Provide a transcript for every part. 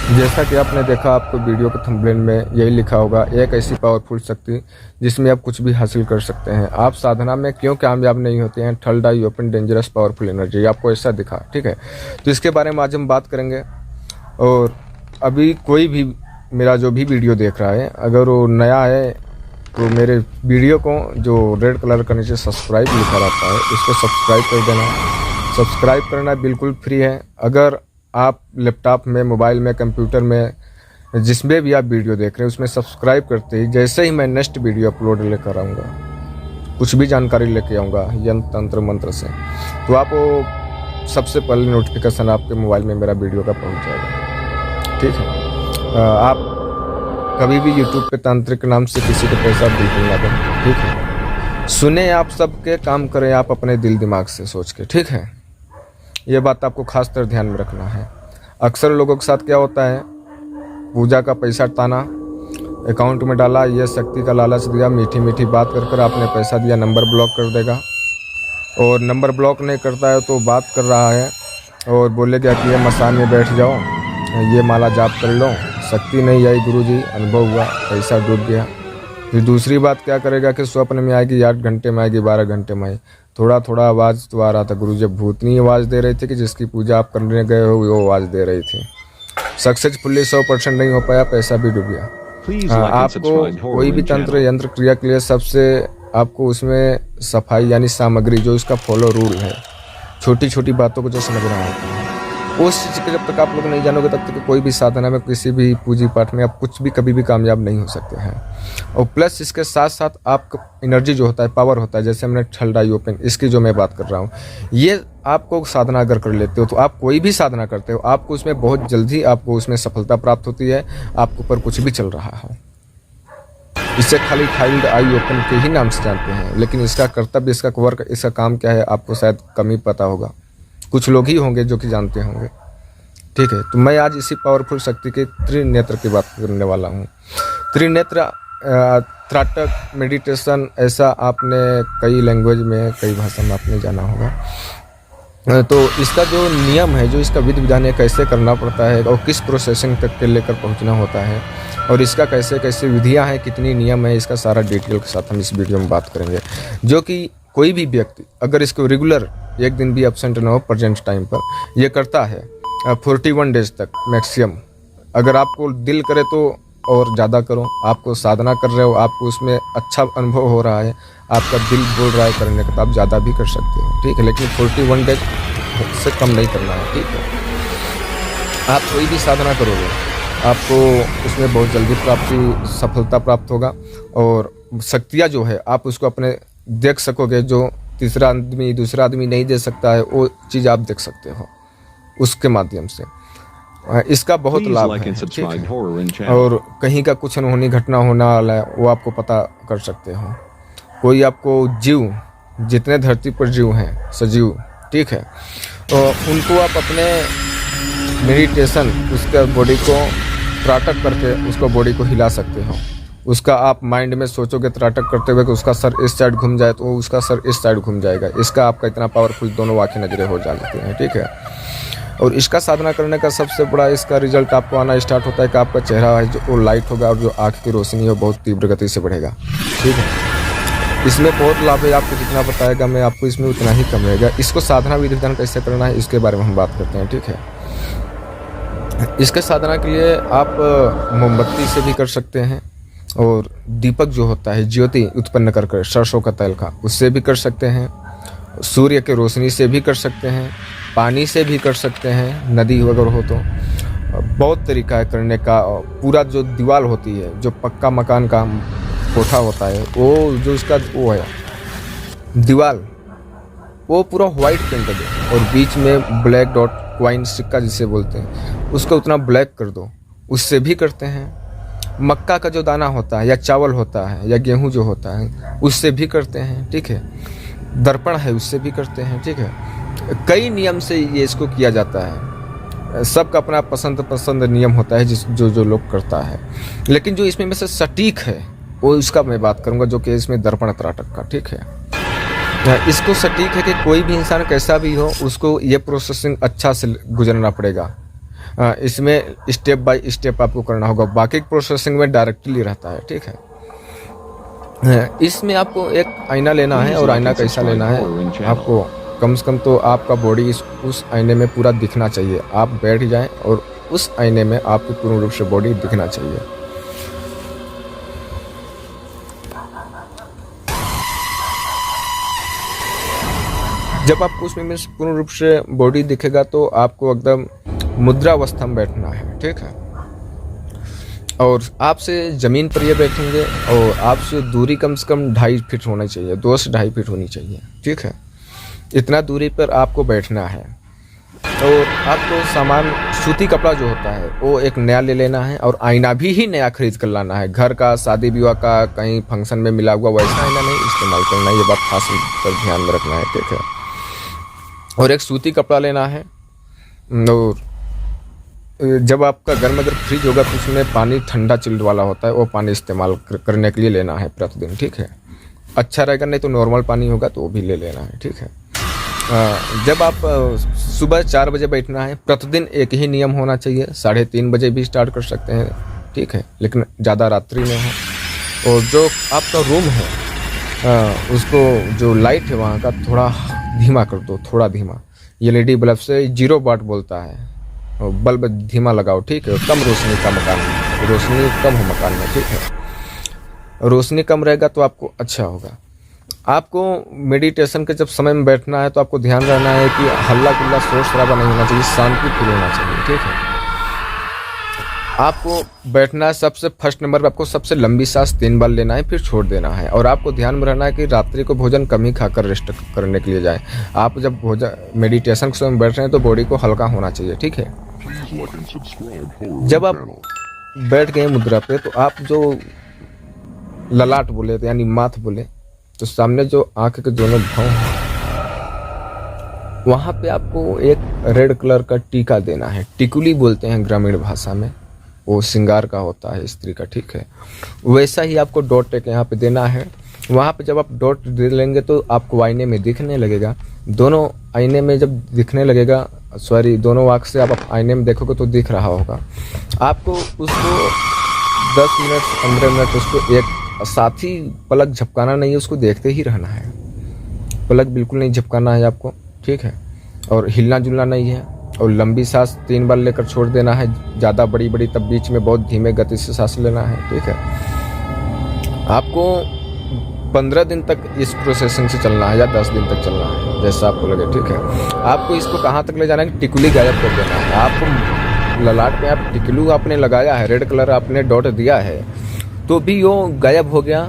जैसा कि आपने देखा, आपको वीडियो के थंबनेल में यही लिखा होगा, एक ऐसी पावरफुल शक्ति जिसमें आप कुछ भी हासिल कर सकते हैं। आप साधना में क्यों कामयाब नहीं होते हैं? Third I open dangerous powerful energy, आपको ऐसा दिखा, ठीक है। तो इसके बारे में आज हम बात करेंगे। और अभी कोई भी मेरा जो भी वीडियो देख रहा है, अगर वो नया है तो मेरे वीडियो को जो रेड कलर का नीचे सब्सक्राइब लिखा रहता है, उसको सब्सक्राइब कर देना। सब्सक्राइब करना बिल्कुल फ्री है। अगर आप लैपटॉप में, मोबाइल में, कंप्यूटर में, जिसमें भी आप वीडियो देख रहे हैं, उसमें सब्सक्राइब करते ही जैसे ही मैं नेक्स्ट वीडियो अपलोड लेकर आऊँगा, कुछ भी जानकारी लेके आऊँगा यंत्र तंत्र मंत्र से, तो आपको सबसे पहले नोटिफिकेशन आपके मोबाइल में मेरा वीडियो का पहुँच जाएगा, ठीक है। आप कभी भी यूट्यूब पे तांत्रिक नाम से किसी को पैसा बिल्कुल ना दें, ठीक है। सुने आप सबके, काम करें आप अपने दिल दिमाग से सोच के, ठीक है। ये बात आपको खास कर ध्यान में रखना है। अक्सर लोगों के साथ क्या होता है, पूजा का पैसा ताना, अकाउंट में डाला, ये शक्ति का लालच दिया, मीठी मीठी बात कर कर आपने पैसा दिया, नंबर ब्लॉक कर देगा। और नंबर ब्लॉक नहीं करता है तो बात कर रहा है और बोलेगा कि ये मसान में बैठ जाओ, ये माला जाप कर लो, शक्ति नहीं आई गुरुजी, अनुभव हुआ, पैसा डूब गया। फिर दूसरी बात क्या करेगा कि स्वप्न में आएगी, 8 घंटे में आएगी, 12 घंटे में आई, थोड़ा थोड़ा आवाज़ तो आ रहा था गुरुजी। भूतनी आवाज़ दे रही थी कि जिसकी पूजा आप करने गए हो वो आवाज़ दे रही थी। सक्सेसफुली 100% नहीं हो पाया, पैसा भी डूब गया। आपको कोई भी तंत्र यंत्र क्रिया के लिए सबसे आपको उसमें सफाई यानी सामग्री, जो इसका फॉलो रूल है, छोटी छोटी बातों को जो समझना होता है, उस चीज़ के जब तक आप लोग नहीं जानोगे तब तक कोई भी साधना में, किसी भी पूजी पाठ में आप कुछ भी कभी भी कामयाब नहीं हो सकते हैं। और प्लस इसके साथ साथ आपका एनर्जी जो होता है, पावर होता है, जैसे हमने थर्ड आई ओपन, इसकी जो मैं बात कर रहा हूँ, ये आपको साधना अगर कर लेते हो तो आप कोई भी साधना करते हो, आपको उसमें बहुत जल्दी आपको उसमें सफलता प्राप्त होती है, आपके ऊपर कुछ भी चल रहा हो। इसे खाली थर्ड आई ओपन के ही नाम से जानते हैं, लेकिन इसका कर्तव्य, इसका वर्क, इसका काम क्या है आपको शायद कम ही पता होगा। कुछ लोग ही होंगे जो कि जानते होंगे, ठीक है। तो मैं आज इसी पावरफुल शक्ति के त्रिनेत्र की बात करने वाला हूँ। त्रिनेत्र त्राटक मेडिटेशन, ऐसा आपने कई लैंग्वेज में, कई भाषा में आपने जाना होगा। तो इसका जो नियम है, जो इसका विधि विधान है, कैसे करना पड़ता है और किस प्रोसेसिंग तक के लेकर पहुंचना होता है, और इसका कैसे कैसे विधियां हैं, कितनी नियम है, इसका सारा डिटेल के साथ हम इस वीडियो में बात करेंगे। जो कि कोई भी व्यक्ति अगर इसको रेगुलर एक दिन भी एब्सेंट ना हो, प्रेजेंट टाइम पर ये करता है 41 डेज तक मैक्सिमम। अगर आपको दिल करे तो और ज़्यादा करो, आपको साधना कर रहे हो, आपको उसमें अच्छा अनुभव हो रहा है, आपका दिल बोल रहा है करने का, तो आप ज़्यादा भी कर सकते हो, ठीक है। लेकिन 41 डेज से कम नहीं करना है, ठीक है। आप कोई भी साधना करोगे आपको उसमें बहुत जल्दी प्राप्ति, सफलता प्राप्त होगा। और शक्तियाँ जो है आप उसको अपने देख सकोगे, जो तीसरा आदमी, दूसरा आदमी नहीं दे सकता है, वो चीज़ आप देख सकते हो उसके माध्यम से। इसका बहुत लाभ है, ठीक है। और कहीं का कुछ अनहोनी घटना होना वाला है, वो आपको पता कर सकते हो। कोई आपको जीव, जितने धरती पर जीव हैं, सजीव, ठीक है, तो उनको आप अपने मेडिटेशन, उसके बॉडी को त्राटक करके उसको बॉडी को हिला सकते हो। उसका आप माइंड में सोचोगे त्राटक करते हुए कि उसका सर इस साइड घूम जाए, तो उसका सर इस साइड घूम जाएगा। इसका आपका इतना पावरफुल दोनों आँखें नजरें हो जाती हैं, ठीक है। और इसका साधना करने का सबसे बड़ा इसका रिजल्ट आपको आना स्टार्ट होता है कि आपका चेहरा है जो वो लाइट होगा, और जो आँख की रोशनी है वो बहुत तीव्र गति से बढ़ेगा, ठीक है। इसमें बहुत लाभ है, आपको जितना बताएगा मैं आपको इसमें उतना ही कम रहेगा। इसको साधना विधि विधान कैसे करना है इसके बारे में हम बात करते हैं, ठीक है। इसके साधना के लिए आप मोमबत्ती से भी कर सकते हैं, और दीपक जो होता है ज्योति उत्पन्न कर सरसों का तेल का, उससे भी कर सकते हैं। सूर्य के रोशनी से भी कर सकते हैं, पानी से भी कर सकते हैं, नदी वगैरह हो तो। बहुत तरीका है करने का। पूरा जो दीवार होती है, जो पक्का मकान का कोठा होता है, वो जो उसका वो है दीवार, वो पूरा वाइट पेंट कर दो, और बीच में ब्लैक डॉट क्वाइन सिक्का जिसे बोलते हैं, उसको उतना ब्लैक कर दो, उससे भी करते हैं। मक्का का जो दाना होता है, या चावल होता है, या गेहूं जो होता है, उससे भी करते हैं, ठीक है। दर्पण है, उससे भी करते हैं, ठीक है। कई नियम से ये इसको किया जाता है। सबका अपना पसंद नियम होता है जो लोग करता है। लेकिन जो इसमें में से सटीक है वो उसका मैं बात करूंगा, जो कि इसमें दर्पण त्राटक का, ठीक है। इसको सटीक है कि कोई भी इंसान कैसा भी हो, उसको ये प्रोसेसिंग अच्छा से गुजरना पड़ेगा। इसमें स्टेप बाय स्टेप आपको करना होगा, बाकी प्रोसेसिंग में डायरेक्टली रहता है, ठीक है। इसमें आपको एक आईना लेना है, और आईना कैसा लेना है, आपको कम से कम तो आपका बॉडी उस आईने में पूरा दिखना चाहिए। आप बैठ जाएं और उस आईने में आपकी पूर्ण रूप से बॉडी दिखना चाहिए। जब आपको उसमें पूर्ण रूप से बॉडी दिखेगा तो आपको एकदम मुद्रावस्था में बैठना है, ठीक है। और आपसे ज़मीन पर ये बैठेंगे और आपसे दूरी कम से कम 2.5 फीट होना चाहिए, 2 से 2.5 फीट होनी चाहिए, ठीक है। इतना दूरी पर आपको बैठना है। और आपको सामान सूती कपड़ा जो होता है वो एक नया ले लेना है, और आईना भी नया खरीद कर लाना है। घर का, शादी विवाह का, कहीं फंक्शन में मिला हुआ वैसा आईना नहीं इस्तेमाल करना, ये बात खास कर ध्यान में रखना है, ठीक है। और एक सूती कपड़ा लेना है। और जब आपका घर में अगर फ्रिज होगा तो उसमें पानी ठंडा चिल्ड वाला होता है, वो पानी इस्तेमाल करने के लिए लेना है प्रतिदिन, ठीक है। अच्छा रहेगा, नहीं तो नॉर्मल पानी होगा तो वो भी ले लेना है, ठीक है। जब आप सुबह 4 बजे बैठना है, प्रतिदिन एक ही नियम होना चाहिए। 3:30 बजे भी स्टार्ट कर सकते हैं, ठीक है, लेकिन ज़्यादा रात्रि में हो। और जो आपका रूम है उसको जो लाइट है वहाँ का थोड़ा धीमा कर दो, थोड़ा धीमा। LED बल्ब से 0 वाट बोलता है, बल्ब धीमा लगाओ, ठीक है। कम रोशनी का मकान में, रोशनी कम हो मकान में, ठीक है। रोशनी कम रहेगा तो आपको अच्छा होगा। आपको मेडिटेशन के जब समय में बैठना है तो आपको ध्यान रहना है कि हल्ला गुल्ला शोर शराबा नहीं होना चाहिए, शांति फील होना चाहिए, ठीक है। आपको बैठना है, सबसे फर्स्ट नंबर पर आपको सबसे लंबी सांस 3 बार लेना है, फिर छोड़ देना है। और आपको ध्यान में रहना है कि रात्रि को भोजन कम ही खाकर रेस्ट करने के लिए जाए। आप जब भोजन मेडिटेशन के समय बैठ रहे हैं तो बॉडी को हल्का होना चाहिए, ठीक है। जब आप बैठ गए मुद्रा पे तो आप जो ललाट बोले यानी माथ बोले, तो सामने जो आंख के दोनों भाव हैं वहां पे आपको एक रेड कलर का टीका देना है। टिकुली बोलते हैं ग्रामीण भाषा में, वो श्रृंगार का होता है स्त्री का, ठीक है। वैसा ही आपको डॉट एक यहाँ पे देना है। वहाँ पे जब आप डॉट दे लेंगे तो आपको आईने में दिखने लगेगा। दोनों आईने में जब दिखने लगेगा, दोनों आँख से आप आईने में देखोगे तो दिख रहा होगा। आपको उसको 10 मिनट 15 मिनट उसको एक साथ ही पलक झपकाना नहीं है, उसको देखते ही रहना है। पलक बिल्कुल नहीं झपकाना है आपको, ठीक है। और हिलना जुलना नहीं है। और लंबी सांस 3 बार लेकर छोड़ देना है, ज़्यादा बड़ी बड़ी, तब बीच में बहुत धीमे गति से सांस लेना है, ठीक है। आपको 15 दिन तक इस प्रोसेसिंग से चलना है या 10 दिन तक चलना है, जैसा आपको लगे, ठीक है। आपको इसको कहाँ तक ले जाना है कि टिकुली गायब कर देना है। आपको ललाट में आप टिकुलू आपने लगाया है, रेड कलर आपने डॉट दिया है, तो भी वो गायब हो गया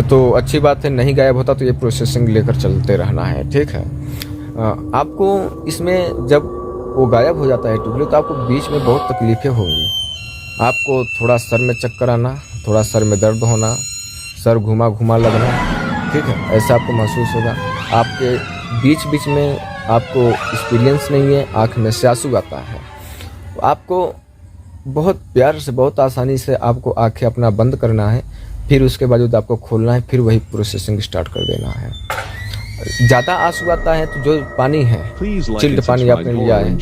तो अच्छी बात है, नहीं गायब होता तो ये प्रोसेसिंग लेकर चलते रहना है, ठीक है। आपको इसमें जब वो गायब हो जाता है टिकुली तो आपको बीच में बहुत तकलीफें होंगी। आपको थोड़ा सर में चक्कर आना, थोड़ा सर में दर्द होना, सर घुमा घुमा लगना, ठीक है, ऐसा आपको महसूस होगा। आपके बीच बीच में आपको एक्सपीरियंस नहीं है, आँख में से आंसू आता है। आपको बहुत प्यार से, बहुत आसानी से आपको आँखें अपना बंद करना है, फिर उसके बाद आपको खोलना है, फिर वही प्रोसेसिंग स्टार्ट कर देना है। ज़्यादा आंसू आता है तो जो पानी है, चिल्ड पानी आपने लिया है,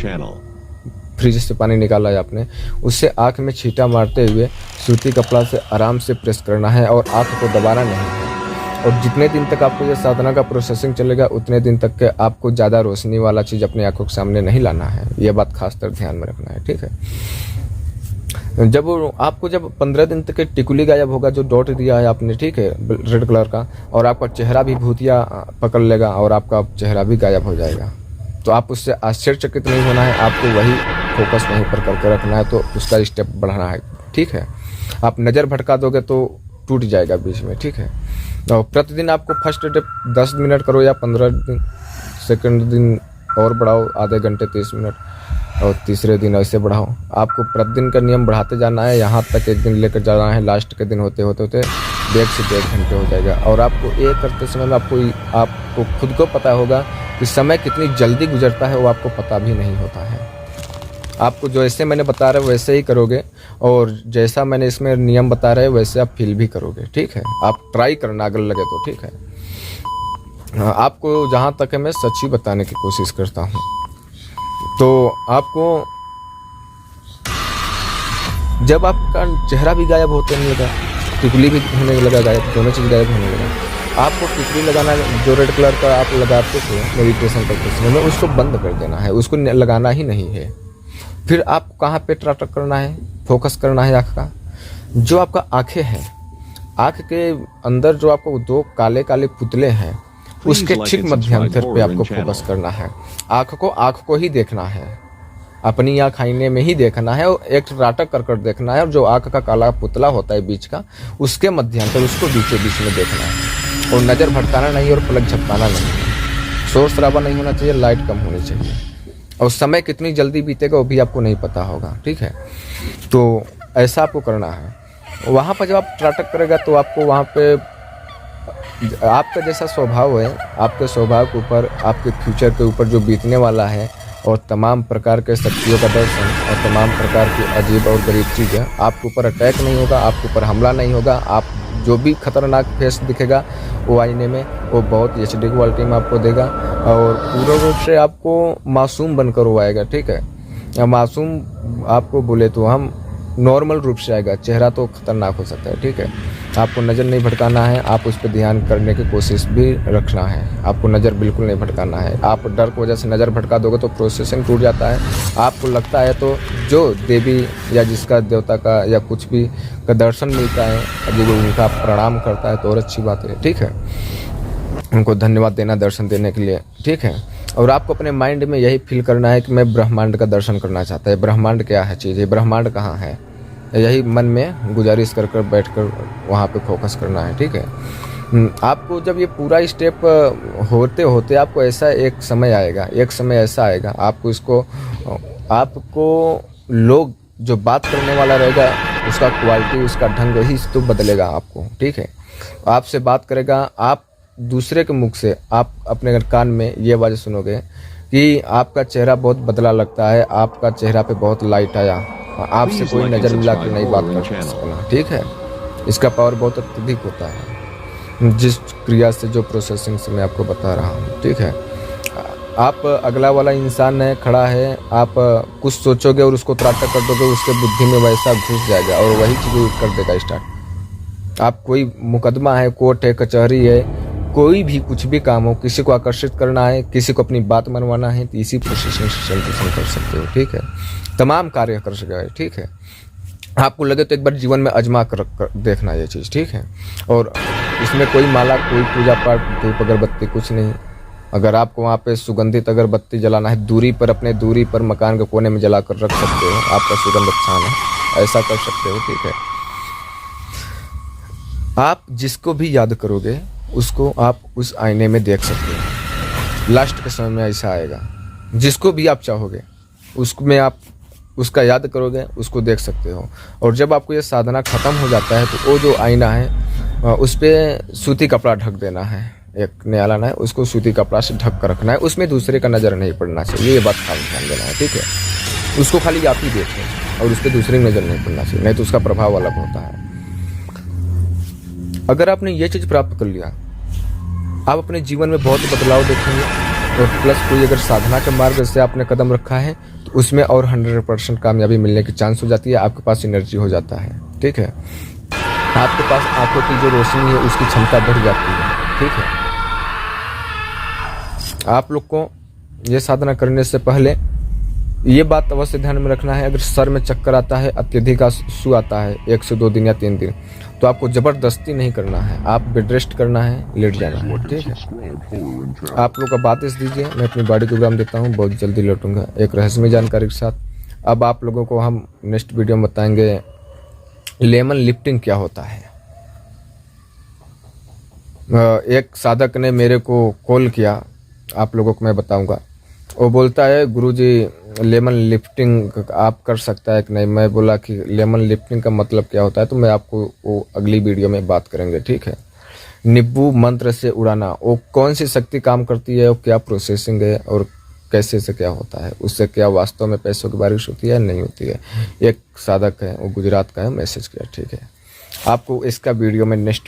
फ्रिज से पानी निकाला है आपने, उससे आँख में छींटा मारते हुए सूती कपड़ा से आराम से प्रेस करना है और आँख को दबाना नहीं है। और जितने दिन तक आपको ये साधना का प्रोसेसिंग चलेगा उतने दिन तक के आपको ज़्यादा रोशनी वाला चीज़ अपनी आँखों के सामने नहीं लाना है। ये बात खासकर ध्यान में रखना है, ठीक है। जब आपको जब 15 दिन तक टिकुली गायब होगा, जो डॉट दिया है आपने, ठीक है, रेड कलर का, और आपका चेहरा भी भूतिया पकड़ लेगा और आपका चेहरा भी गायब हो जाएगा, तो आप उससे आश्चर्यचकित नहीं होना है। आपको वही फोकस वहीं पर करके रखना है, तो उसका स्टेप बढ़ाना है, ठीक है। आप नज़र भटका दोगे तो टूट जाएगा बीच में, ठीक है। और प्रतिदिन आपको फर्स्ट डे 10 मिनट करो या 15 दिन, सेकंड दिन और बढ़ाओ आधे घंटे 30 मिनट, और तीसरे दिन ऐसे बढ़ाओ। आपको प्रतिदिन का नियम बढ़ाते जाना है, यहाँ तक एक दिन लेकर जाना है, लास्ट के दिन होते होते 1.5 से 1.5 घंटे हो जाएगा। और आपको ये करते समय में आपको खुद को पता होगा कि समय कितनी जल्दी गुजरता है, वो आपको पता भी नहीं होता है। आपको जैसे मैंने बता रहे वैसे ही करोगे, और जैसा मैंने इसमें नियम बता रहे वैसे आप फील भी करोगे, ठीक है। आप ट्राई करना अगर लगे तो, ठीक है। आपको जहाँ तक है मैं सच ही बताने की कोशिश करता हूँ। तो आपको जब आपका चेहरा भी गायब होने लगा, टिकुली भी होने लगा गायब, दोनों चीज़ गायब होने लगा, आपको टिकुली लगाना जो रेड कलर का आप लगाते थे मेडिटेशन करते समय में, उसको बंद कर देना है, उसको लगाना ही नहीं है। फिर आपको कहाँ पे ट्राटक करना है, फोकस करना है आँख का। जो आपका आँखें हैं, आँख के अंदर जो आपको दो काले काले पुतले हैं, उसके ठीक मध्यांतर पे आपको फोकस करना है। आँख को ही देखना है, अपनी आँख आईने में ही देखना है और एक ट्राटक कर देखना है। और जो आँख का काला पुतला होता है बीच का, उसके मध्यांतर, उसको बीचों बीच में देखना है। और नज़र भटकाना नहीं और पलक झपकाना नहीं, शोर शराबा नहीं होना चाहिए, लाइट कम होनी चाहिए। और समय कितनी जल्दी बीतेगा वो भी आपको नहीं पता होगा, ठीक है। तो ऐसा आपको करना है। वहाँ पर जब आप ट्राटक करेगा तो आपको वहाँ पे आपका जैसा स्वभाव है, आपके स्वभाव के ऊपर, आपके फ्यूचर के ऊपर जो बीतने वाला है, और तमाम प्रकार के शक्तियों का दर्शन और तमाम प्रकार की अजीब और गरीब चीज़ें, आपके ऊपर अटैक नहीं होगा, आपके ऊपर हमला नहीं होगा। आप जो भी खतरनाक फेस दिखेगा वो आईने में, वो बहुत HD क्वालिटी में आपको देगा और पूर्ण रूप से आपको मासूम बनकर वो आएगा, ठीक है। या मासूम आपको बोले तो हम नॉर्मल रूप से आएगा, चेहरा तो खतरनाक हो सकता है, ठीक है। आपको नज़र नहीं भटकाना है, आप उस पर ध्यान करने की कोशिश भी रखना है, आपको नज़र बिल्कुल नहीं भटकाना है। आप डर की वजह से नज़र भटका दोगे तो प्रोसेसिंग टूट जाता है। आपको लगता है तो जो देवी या जिसका देवता का या कुछ भी का दर्शन मिलता है, यदि उनका प्रणाम करता है तो और अच्छी बात है, ठीक है। उनको धन्यवाद देना दर्शन देने के लिए, ठीक है। और आपको अपने माइंड में यही फील करना है कि मैं ब्रह्मांड का दर्शन करना चाहता है। ब्रह्मांड क्या है चीज़ है, ब्रह्मांड कहाँ है, यही मन में गुजारिश कर बैठ कर वहाँ पे फोकस करना है, ठीक है। आपको जब ये पूरा स्टेप होते होते आपको ऐसा एक समय ऐसा आएगा, आपको लोग जो बात करने वाला रहेगा उसका क्वालिटी, उसका ढंग ही तो बदलेगा आपको, ठीक है। आपसे बात करेगा, आप दूसरे के मुख से आप अपने कान में ये आवाज़ सुनोगे कि आपका चेहरा बहुत बदला लगता है, आपका चेहरा पे बहुत लाइट आया, आपसे कोई नज़र मिला के नहीं बात कर सकना, ठीक है। इसका पावर बहुत अत्यधिक होता है, जिस क्रिया से, जो प्रोसेसिंग से मैं आपको बता रहा हूँ, ठीक है। आप अगला वाला इंसान है, खड़ा है, आप कुछ सोचोगे और उसको त्राटक कर दोगे, उसके बुद्धि में वैसा घुस जाएगा और वही चीज़ कर देगा स्टार्ट। आप कोई मुकदमा है, कोर्ट है, कचहरी है, कोई भी कुछ भी काम हो, किसी को आकर्षित करना है, किसी को अपनी बात मनवाना है, तो इसी प्रोसेसिंग से कर सकते हो, ठीक है। तमाम कार्य कर सकते हैं, ठीक है। आपको लगे तो एक बार जीवन में आजमा कर देखना ये चीज़, ठीक है। और इसमें कोई माला, कोई पूजा पाठ, धूप अगरबत्ती कुछ नहीं। अगर आपको वहाँ पे सुगंधित अगरबत्ती जलाना है, दूरी पर मकान के कोने में जला कर रख सकते हो, आपका सुगंध अच्छा है, ऐसा कर सकते हो, ठीक है। आप जिसको भी याद करोगे उसको आप उस आईने में देख सकते हो। लास्ट के समय में ऐसा आएगा, जिसको भी आप चाहोगे उसमें आप उसका याद करोगे, उसको देख सकते हो। और जब आपको ये साधना ख़त्म हो जाता है तो वो जो आईना है उस पर सूती कपड़ा ढक देना है, एक नया लाना है, उसको सूती कपड़ा से ढक कर रखना है, उसमें दूसरे का नज़र नहीं पड़ना चाहिए, ये बात खाली ध्यान देना है, ठीक है। उसको खाली आप ही देखें और उस पर दूसरे की नज़र नहीं पड़ना चाहिए, नहीं तो उसका प्रभाव अलग होता है। अगर आपने ये चीज़ प्राप्त कर लिया, आप अपने जीवन में बहुत बदलाव देखेंगे। और प्लस कोई अगर साधना के मार्ग से आपने कदम रखा है तो उसमें और 100% कामयाबी मिलने की चांस हो जाती है, आपके पास एनर्जी हो जाता है, ठीक है। आपके पास आंखों की जो रोशनी है उसकी क्षमता बढ़ जाती है, ठीक है। आप लोग को ये साधना करने से पहले ये बात अवश्य ध्यान में रखना है, अगर सर में चक्कर आता है, अत्यधिक आंसू आता है 1 से 2 दिन या 3 दिन, तो आपको ज़बरदस्ती नहीं करना है, आप बेड रेस्ट करना है, लेट जाना है, ठीक है। आप लोग का आदेश दीजिए, मैं अपनी बॉडी को विराम देता हूँ, बहुत जल्दी लौटूंगा एक रहस्यमय जानकारी के साथ। अब आप लोगों को हम नेक्स्ट वीडियो में बताएंगे लेमन लिफ्टिंग क्या होता है। एक साधक ने मेरे को कॉल किया, आप लोगों को मैं बताऊंगा। वो बोलता है गुरुजी लेमन लिफ्टिंग आप कर सकता है कि नहीं। मैं बोला कि लेमन लिफ्टिंग का मतलब क्या होता है, तो मैं आपको वो अगली वीडियो में बात करेंगे, ठीक है। नींबू मंत्र से उड़ाना, वो कौन सी शक्ति काम करती है, वो क्या प्रोसेसिंग है और कैसे से क्या होता है, उससे क्या वास्तव में पैसों की बारिश होती है नहीं होती है। एक साधक है, वो गुजरात का है, मैसेज किया, ठीक है। आपको इसका वीडियो में नेक्स्ट